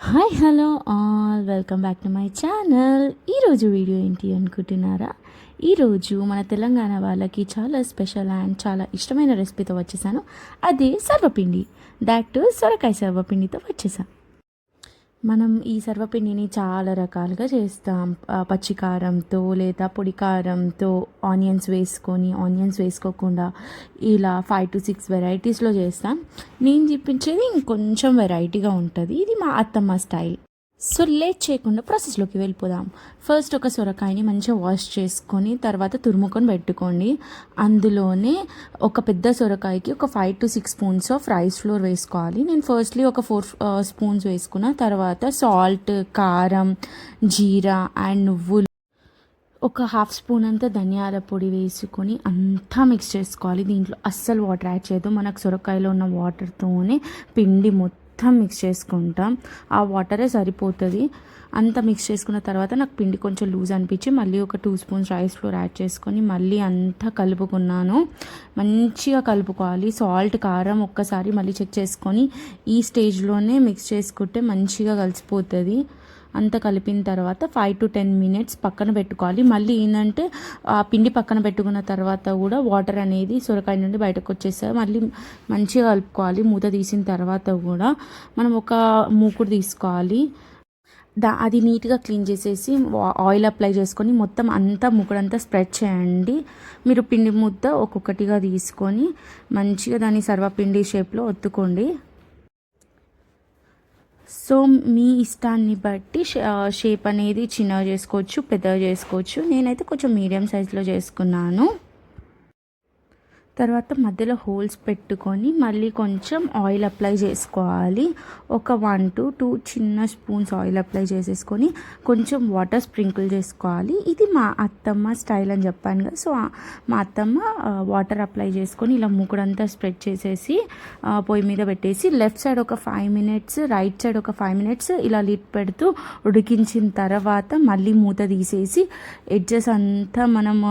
Hi hello all welcome back to my channel. ఈరోజు video ఏంటి అనుకుంటున్నారా? ఈరోజు మన తెలంగాణ వాళ్ళకి చాలా స్పెషల్ అండ్ చాలా ఇష్టమైన రెసిపీతో వచ్చేసాను. అదే సర్వపిండి, దాట్ సొరకాయ సర్వపిండితో వచ్చేసాను. మనం ఈ సర్వపిండిని చాలా రకాలుగా చేస్తాం. పచ్చికారంతో లేదా పొడి కారంతో, ఆనియన్స్ వేసుకొని, ఆనియన్స్ వేసుకోకుండా ఇలా 5 to 6 వెరైటీస్లో చేస్తాం. నేను చూపించేది ఇంకొంచెం వెరైటీగా ఉంటుంది. ఇది మా అత్తమ్మ స్టైల్. సో లేట్ చేయకుండా ప్రాసెస్లోకి వెళ్ళిపోదాం. ఫస్ట్ ఒక సొరకాయని మంచిగా వాష్ చేసుకొని తర్వాత తురుముకొని పెట్టుకోండి. అందులోనే ఒక పెద్ద సొరకాయకి ఒక 5 to 6 spoons of rice flour వేసుకోవాలి. నేను ఫస్ట్లీ ఒక 4 స్పూన్స్ వేసుకున్న తర్వాత సాల్ట్, కారం, జీరా అండ్ నువ్వులు, ఒక హాఫ్ స్పూన్ అంతా ధనియాల పొడి వేసుకొని అంతా మిక్స్ చేసుకోవాలి. దీంట్లో అస్సలు వాటర్ యాడ్ చేయదు. మనకు సొరకాయలో ఉన్న వాటర్తోనే పిండి మొత్తం మిక్స్ చేసుకుంటాం. ఆ వాటరే సరిపోతుంది. అంతా మిక్స్ చేసుకున్న తర్వాత నాకు పిండి కొంచెం లూజ్ అనిపించి మళ్ళీ ఒక 2 స్పూన్స్ రైస్ ఫ్లోర్ యాడ్ చేసుకొని మళ్ళీ అంతా కలుపుకున్నాను. మంచిగా కలుపుకోవాలి. సాల్ట్, కారం ఒక్కసారి మళ్ళీ చెక్ చేసుకొని ఈ స్టేజ్లోనే మిక్స్ చేసుకుంటే మంచిగా కలిసిపోతుంది. అంతా కలిపిన తర్వాత 5 to 10 minutes పక్కన పెట్టుకోవాలి. మళ్ళీ ఏంటంటే ఆ పిండి పక్కన పెట్టుకున్న తర్వాత కూడా వాటర్ అనేది సొరకాయ నుండి బయటకు వచ్చేస్తుంది. మళ్ళీ మంచిగా కలుపుకోవాలి. మూత తీసిన తర్వాత కూడా మనం ఒక మూకుడు తీసుకోవాలి. అది నీట్గా క్లీన్ చేసేసి ఆయిల్ అప్లై చేసుకొని మొత్తం అంతా మూకుడంతా స్ప్రెడ్ చేయండి. మీరు పిండి ముద్ద ఒక్కొక్కటిగా తీసుకొని మంచిగా దాన్ని సర్వపిండి షేప్లో ఒత్తుకోండి. సో మీ ఇష్టాన్ని బట్టి షేప్ అనేది చిన్నగా చేసుకోవచ్చు, పెద్దగా చేసుకోవచ్చు. నేనైతే కొంచెం మీడియం సైజులో చేసుకున్నాను. తర్వాత మధ్యలో హోల్స్ పెట్టుకొని మళ్ళీ కొంచెం ఆయిల్ అప్లై చేసుకోవాలి. ఒక 1 to 2 చిన్న స్పూన్స్ ఆయిల్ అప్లై చేసేసుకొని కొంచెం వాటర్ స్ప్రింకిల్ చేసుకోవాలి. ఇది మా అత్తమ్మ స్టైల్ అని చెప్పాను కదా. సో మా అత్తమ్మ వాటర్ అప్లై చేసుకొని ఇలా మూకుడంతా స్ప్రెడ్ చేసేసి పొయ్యి మీద పెట్టేసి లెఫ్ట్ సైడ్ ఒక 5 minutes, రైట్ సైడ్ ఒక 5 minutes ఇలా లిడ్ పెడుతూ ఉడికించిన తర్వాత మళ్ళీ మూత తీసేసి ఎడ్జెస్ అంతా మనం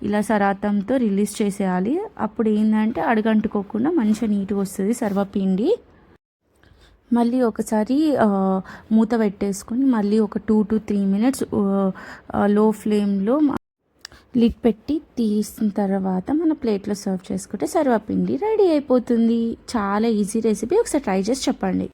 ఇలా సరాతంతో రిలీజ్ చేసేయాలి. అప్పుడు ఏంటంటే అడుగంటుకోకుండా మంచిగా నీట్గా వస్తుంది సర్వపిండి. మళ్ళీ ఒకసారి మూత పెట్టేసుకొని మళ్ళీ ఒక 2 to 3 minutes లో ఫ్లేమ్లో లిడ్ పెట్టి తీసిన తర్వాత మన ప్లేట్లో సర్వ్ చేసుకుంటే సర్వపిండి రెడీ అయిపోతుంది. చాలా ఈజీ రెసిపీ. ఒకసారి ట్రై చేసి చెప్పండి.